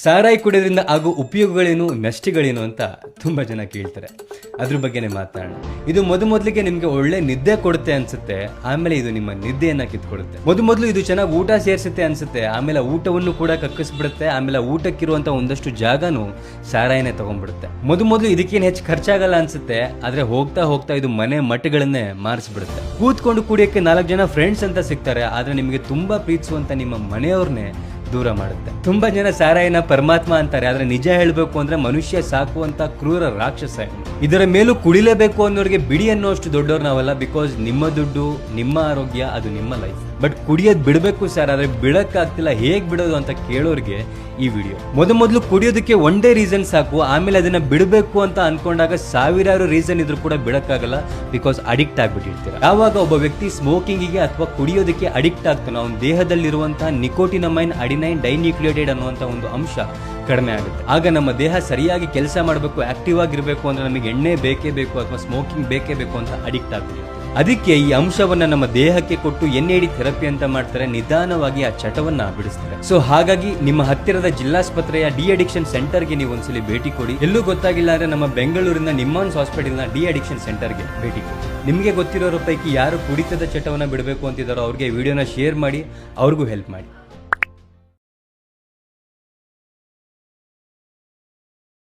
ಸಾರಾಯಿ ಕುಡಿಯೋದ್ರಿಂದ ಆಗೋ ಉಪಯೋಗಗಳೇನು, ನಷ್ಟಗಳೇನು ಅಂತ ತುಂಬ ಜನ ಕೇಳ್ತಾರೆ. ಅದ್ರ ಬಗ್ಗೆನೇ ಮಾತಾಡೋಣ. ಇದು ಮೊದಲಿಗೆ ನಿಮಗೆ ಒಳ್ಳೆ ನಿದ್ದೆ ಕೊಡುತ್ತೆ ಅನ್ಸುತ್ತೆ, ಆಮೇಲೆ ಇದು ನಿಮ್ಮ ನಿದ್ದೆಯನ್ನ ಕಿತ್ಕೊಡುತ್ತೆ. ಮೊದಲು ಇದು ಚೆನ್ನಾಗಿ ಊಟ ಸೇರಿಸುತ್ತೆ ಅನ್ಸುತ್ತೆ, ಆಮೇಲೆ ಊಟವನ್ನು ಕೂಡ ಕಕ್ಕಿಸ್ಬಿಡುತ್ತೆ, ಆಮೇಲೆ ಊಟಕ್ಕಿರುವಂತ ಒಂದಷ್ಟು ಜಾಗನೂ ಸಾರಾಯಿನೇ ತಗೊಂಡ್ಬಿಡುತ್ತೆ. ಮೊದಲು ಇದಕ್ಕೇನು ಹೆಚ್ಚು ಖರ್ಚಾಗಲ್ಲ ಅನ್ಸುತ್ತೆ, ಆದ್ರೆ ಹೋಗ್ತಾ ಹೋಗ್ತಾ ಇದು ಮನೆ ಮಟ್ಟಗಳನ್ನೇ ಮಾರಿಸ್ಬಿಡುತ್ತೆ. ಕೂತ್ಕೊಂಡು ಕುಡಿಯೋಕ್ಕೆ 4 ಜನ ಫ್ರೆಂಡ್ಸ್ ಅಂತ ಸಿಗ್ತಾರೆ, ಆದ್ರೆ ನಿಮಗೆ ತುಂಬಾ ಪ್ರೀತಿಸುವಂತ ನಿಮ್ಮ ಮನೆಯವ್ರನ್ನೇ ದೂರ ಮಾಡುತ್ತೆ. ತುಂಬಾ ಜನ ಸಾರಾಯಿನ ಪರಮಾತ್ಮ ಅಂತಾರೆ, ಆದ್ರೆ ನಿಜ ಹೇಳ್ಬೇಕು ಅಂದ್ರೆ ಮನುಷ್ಯ ಸಾಕುವಂತ ಕ್ರೂರ ರಾಕ್ಷಸ. ಇದರ ಮೇಲೂ ಕುಡಿಲೇಬೇಕು ಅನ್ನೋರಿಗೆ ಬಿಡಿ ಅನ್ನೋಷ್ಟು ದೊಡ್ಡವ್ರು ನಾವಲ್ಲ. ಬಿಕಾಸ್ ನಿಮ್ಮ ದುಡ್ಡು, ನಿಮ್ಮ ಆರೋಗ್ಯ, ಅದು ನಿಮ್ಮ ಲೈಫ್. ಬಟ್ ಕುಡಿಯೋದ್ ಬಿಡಬೇಕು ಸರ್, ಆದ್ರೆ ಬಿಡಕ್ಕಾಗ್ತಿಲ್ಲ, ಹೇಗ್ ಬಿಡೋದು ಅಂತ ಕೇಳೋರಿಗೆ ಈ ವಿಡಿಯೋ. ಮೊದಲು ಕುಡಿಯೋದಕ್ಕೆ ಒಂದೇ ರೀಸನ್ ಸಾಕು, ಆಮೇಲೆ ಅದನ್ನ ಬಿಡಬೇಕು ಅಂತ ಅನ್ಕೊಂಡಾಗ ಸಾವಿರಾರು ರೀಸನ್ ಇದ್ರೂ ಕೂಡ ಬಿಡಕ್ಕಾಗಲ್ಲ. Because addict ಆಗ್ಬಿಟ್ಟಿರ್ತೀರ. ಯಾವಾಗ ಒಬ್ಬ ವ್ಯಕ್ತಿ ಸ್ಮೋಕಿಂಗಿಗೆ ಅಥವಾ ಕುಡಿಯೋದಕ್ಕೆ ಅಡಿಕ್ಟ್ ಆಗ್ತಾನೋ, ಅವನ ದೇಹದಲ್ಲಿರುವಂತಹ ನಿಕೋಟಿನಮೈನ್, ಅಡಿನೈನ್ ಡೈನ್ಯೂಕ್ಲಿಯೇಟೆಡ್ ಅನ್ನುವಂತ ಒಂದು ಅಂಶ ಕಡಿಮೆ ಆಗುತ್ತೆ. ಆಗ ನಮ್ಮ ದೇಹ ಸರಿಯಾಗಿ ಕೆಲಸ ಮಾಡಬೇಕು, ಆಕ್ಟಿವ್ ಆಗಿರ್ಬೇಕು ಅಂದ್ರೆ ನಮಗೆ ಎಣ್ಣೆ ಬೇಕೇ ಬೇಕು ಅಥವಾ ಸ್ಮೋಕಿಂಗ್ ಬೇಕೇ ಬೇಕು ಅಂತ ಅಡಿಕ್ಟ್ ಆಗ್ಬಿಟ್ಟಿರ್ತೀವಿ. ಅದಕ್ಕೆ ಈ ಅಂಶವನ್ನ ನಮ್ಮ ದೇಹಕ್ಕೆ ಕೊಟ್ಟು NAD ಥೆರಪಿ ಅಂತ ಮಾಡ್ತಾರೆ, ನಿಧಾನವಾಗಿ ಆ ಚಟವನ್ನ ಬಿಡಿಸ್ತಾರೆ. ಸೊ ಹಾಗಾಗಿ ನಿಮ್ಮ ಹತ್ತಿರದ ಜಿಲ್ಲಾಸ್ಪತ್ರೆಯ ಡಿ ಅಡಿಕ್ಷನ್ ಸೆಂಟರ್ಗೆ ನೀವು ಒಂದ್ಸಲಿ ಭೇಟಿ ಕೊಡಿ. ಎಲ್ಲೂ ಗೊತ್ತಾಗಿಲ್ಲ ಅಂದ್ರೆ ನಮ್ಮ ಬೆಂಗಳೂರಿನ ನಿಮ್ಮಾನ್ಸ್ ಹಾಸ್ಪಿಟಲ್ನ ಡಿ ಅಡಿಕ್ಷನ್ ಸೆಂಟರ್ಗೆ ಭೇಟಿ ಕೊಡಿ. ನಿಮಗೆ ಗೊತ್ತಿರೋರ ಪೈಕಿ ಯಾರು ಕುಡಿತದ ಚಟವನ್ನ ಬಿಡಬೇಕು ಅಂತಿದ್ದಾರೋ ಅವ್ರಿಗೆ ವಿಡಿಯೋನ ಶೇರ್ ಮಾಡಿ, ಅವ್ರಿಗೂ ಹೆಲ್ಪ್ ಮಾಡಿ.